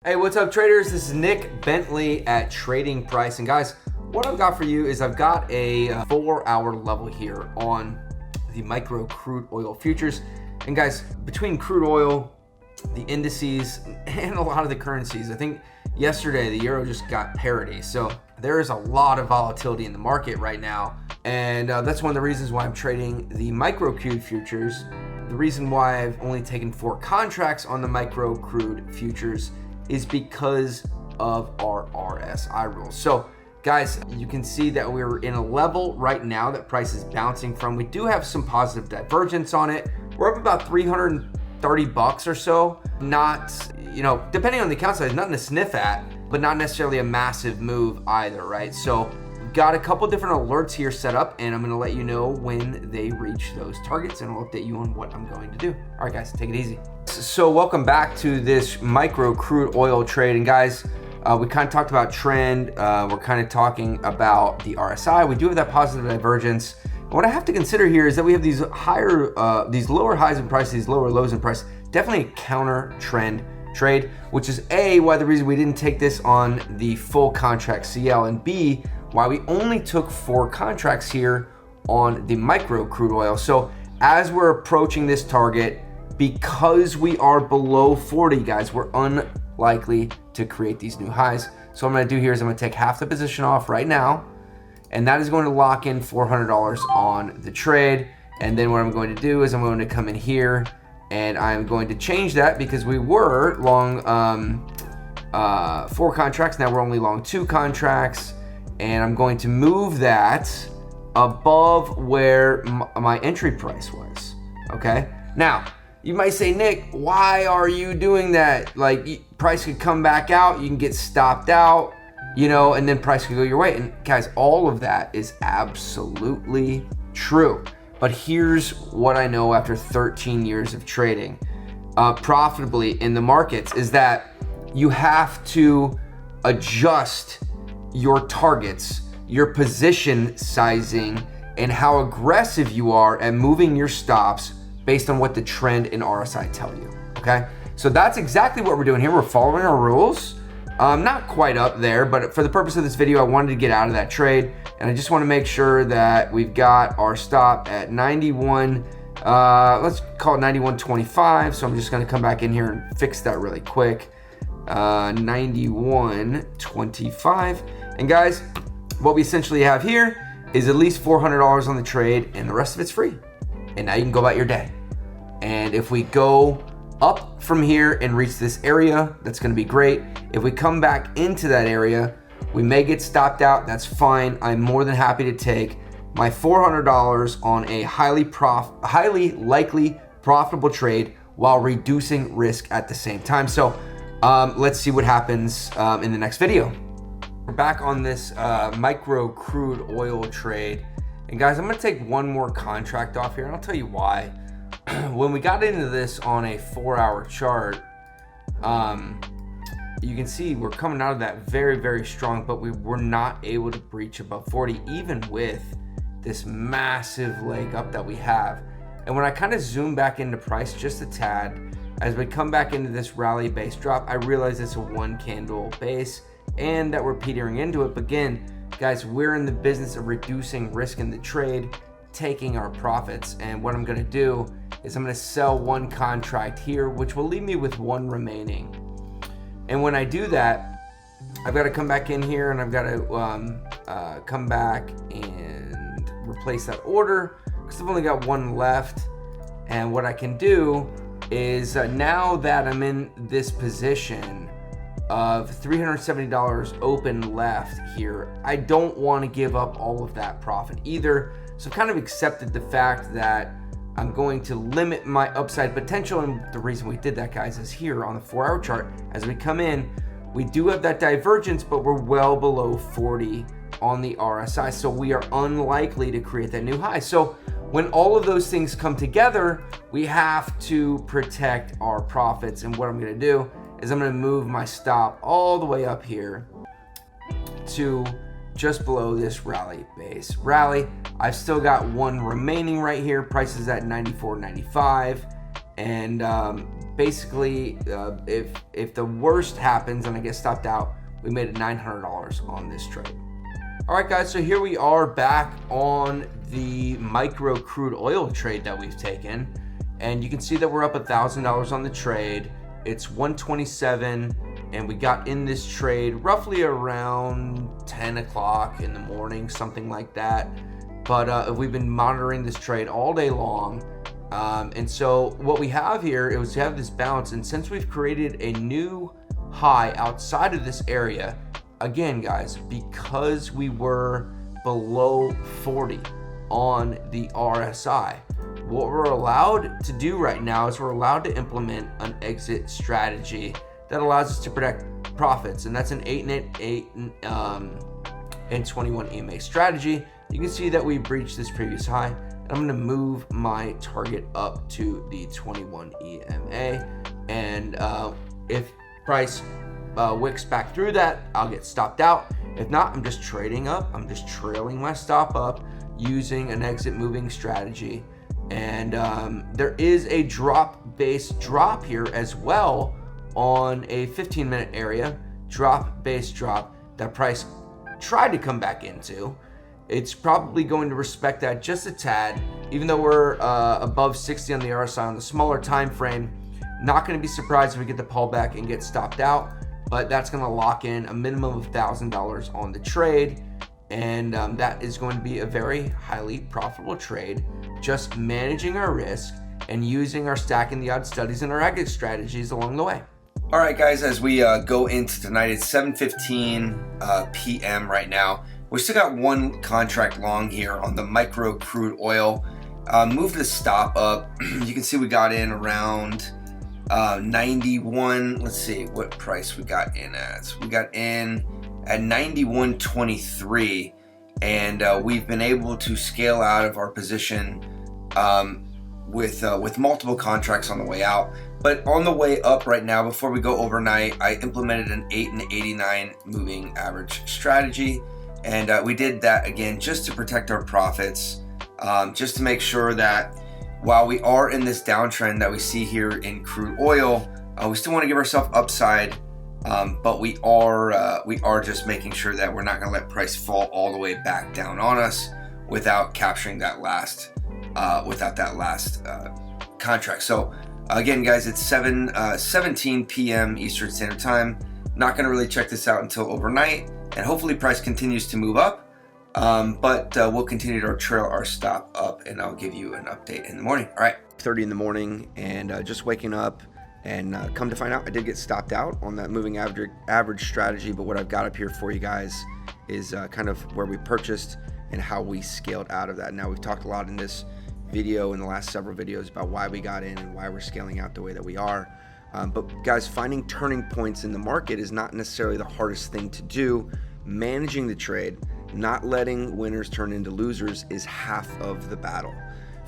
Hey, what's up traders? This is Nick Bentley at Trading Price. And guys, what I've got for you is I've got a 4-hour level here on the Micro Crude Oil Futures. And guys, between crude oil, the indices, and a lot of the currencies, I think yesterday the euro just got parity. So there is a lot of volatility in the market right now. And that's one of the reasons why I'm trading the Micro Crude Futures. The reason why I've only taken 4 contracts on the Micro Crude Futures is because of our RSI rules. So guys, you can see that we're in a level right now that price is bouncing from. We do have some positive divergence on it. We're up about $330 or so. Not, depending on the account size, nothing to sniff at, but not necessarily a massive move either, right? So we've got a couple different alerts here set up, and I'm gonna let you know when they reach those targets, and I'll update you on what I'm going to do. All right, guys, take it easy. So welcome back to this Micro Crude Oil trade. And guys, we kind of talked about trend. We're kind of talking about the RSI. We do have that positive divergence. And what I have to consider here is that we have these these lower highs in price, these lower lows in price. Definitely a counter trend trade, which is why the reason we didn't take this on the full contract CL, and B, why we only took 4 contracts here on the Micro Crude Oil. So as we're approaching this target, because we are below 40, guys, we're unlikely to create these new highs. So what I'm gonna do here is I'm gonna take half the position off right now, and that is going to lock in $400 on the trade. And then what I'm going to do is I'm going to come in here and I'm going to change that, because we were long 4 contracts, now we're only long 2 contracts, and I'm going to move that above where my entry price was, okay? Now, you might say, Nick, why are you doing that? Like, price could come back out, you can get stopped out, and then price could go your way. And guys, all of that is absolutely true. But here's what I know after 13 years of trading profitably in the markets, is that you have to adjust your targets, your position sizing, and how aggressive you are at moving your stops based on what the trend in RSI tell you, okay? So that's exactly what we're doing here. We're following our rules. Not quite up there, but for the purpose of this video, I wanted to get out of that trade, and I just want to make sure that we've got our stop at 91, let's call it 91.25. So I'm just gonna come back in here and fix that really quick. 91.25. And guys, what we essentially have here is at least $400 on the trade, and the rest of it's free. And now you can go about your day. And if we go up from here and reach this area, that's gonna be great. If we come back into that area, we may get stopped out, that's fine. I'm more than happy to take my $400 on a highly likely profitable trade while reducing risk at the same time. So let's see what happens in the next video. We're back on this Micro Crude Oil trade. And guys, I'm gonna take one more contract off here, and I'll tell you why. When we got into this on a 4-hour chart, you can see we're coming out of that very, very strong, but we were not able to breach above 40, even with this massive leg up that we have. And when I kind of zoom back into price just a tad, as we come back into this rally base drop, I realize it's a 1 candle base and that we're petering into it. But again, guys, we're in the business of reducing risk in the trade, taking our profits. And what I'm gonna do is I'm gonna sell 1 contract here, which will leave me with 1 remaining. And when I do that, I've gotta come back in here and I've gotta come back and replace that order, because I've only got 1 left. And what I can do is now that I'm in this position of $370 open left here, I don't want to give up all of that profit either. So I've kind of accepted the fact that I'm going to limit my upside potential. And the reason we did that, guys, is here on the 4-hour chart, as we come in, we do have that divergence, but we're well below 40 on the RSI. So we are unlikely to create that new high. So when all of those things come together, we have to protect our profits. And what I'm gonna do is I'm gonna move my stop all the way up here to just below this rally base rally. I've still got 1 remaining right here. Price is at 94.95, and basically, if the worst happens and I get stopped out, we made $900 on this trade. All right, guys, so here we are back on the micro crude oil trade that we've taken. And you can see that we're up $1,000 on the trade. It's 127, and we got in this trade roughly around 10 o'clock in the morning, something like that. But we've been monitoring this trade all day long. And so what we have here is we have this bounce, and since we've created a new high outside of this area, again, guys, because we were below 40 on the RSI, what we're allowed to do right now is we're allowed to implement an exit strategy that allows us to protect profits, and that's an 8 and 21 EMA strategy. You can see that we breached this previous high, and I'm going to move my target up to the 21 EMA, and if price wicks back through that, I'll get stopped out. If not, I'm just trading up. I'm just trailing my stop up using an exit moving strategy. And there is a drop-based drop here as well on a 15-minute area, drop-based drop that price tried to come back into. It's probably going to respect that just a tad, even though we're above 60 on the RSI on the smaller time frame. Not going to be surprised if we get the pullback and get stopped out, but that's going to lock in a minimum of $1,000 on the trade. And that is going to be a very highly profitable trade, just managing our risk and using our stacking the odds studies and our exit strategies along the way. All right, guys, as we go into tonight, it's 7:15 p.m. right now. We still got one contract long here on the micro crude oil. Moved the stop up. You can see we got in around 91. Let's see what price we got in at. We got in at 91.23, and we've been able to scale out of our position with multiple contracts on the way out. But on the way up right now, before we go overnight, I implemented an 8 and 89 moving average strategy, and we did that again just to protect our profits, just to make sure that while we are in this downtrend that we see here in crude oil, we still want to give ourselves upside. But we are just making sure that we're not going to let price fall all the way back down on us without capturing that last contract. So again, guys, it's 17 p.m. Eastern Standard Time. Not going to really check this out until overnight, and hopefully price continues to move up. But we'll continue to trail our stop up, and I'll give you an update in the morning. All right, 30 in the morning, and just waking up. And come to find out, I did get stopped out on that moving average strategy. But what I've got up here for you guys is kind of where we purchased and how we scaled out of that. Now, we've talked a lot in this video, in the last several videos, about why we got in and why we're scaling out the way that we are. But guys, finding turning points in the market is not necessarily the hardest thing to do. Managing the trade, not letting winners turn into losers, is half of the battle.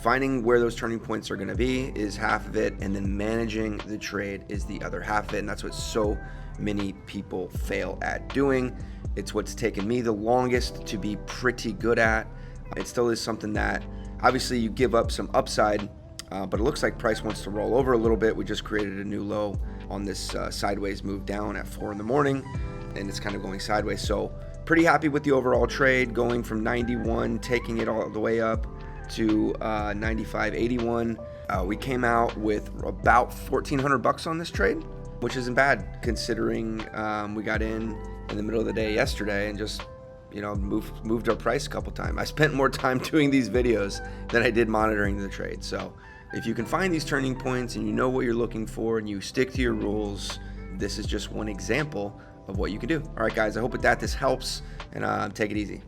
Finding where those turning points are going to be is half of it, and then managing the trade is the other half of it, and that's what so many people fail at doing. It's what's taken me the longest to be pretty good at. It still is something that obviously you give up some upside, but it looks like price wants to roll over a little bit. We just created a new low on this sideways move down at 4 in the morning, and it's kind of going sideways. So pretty happy with the overall trade, going from 91, taking it all the way up to 95.81. We came out with about $1,400 on this trade, which isn't bad considering we got in the middle of the day yesterday and just moved our price a couple times. I spent more time doing these videos than I did monitoring the trade. So if you can find these turning points and you know what you're looking for and you stick to your rules, this is just one example of what you can do. All right, guys, I hope with that this helps, and take it easy.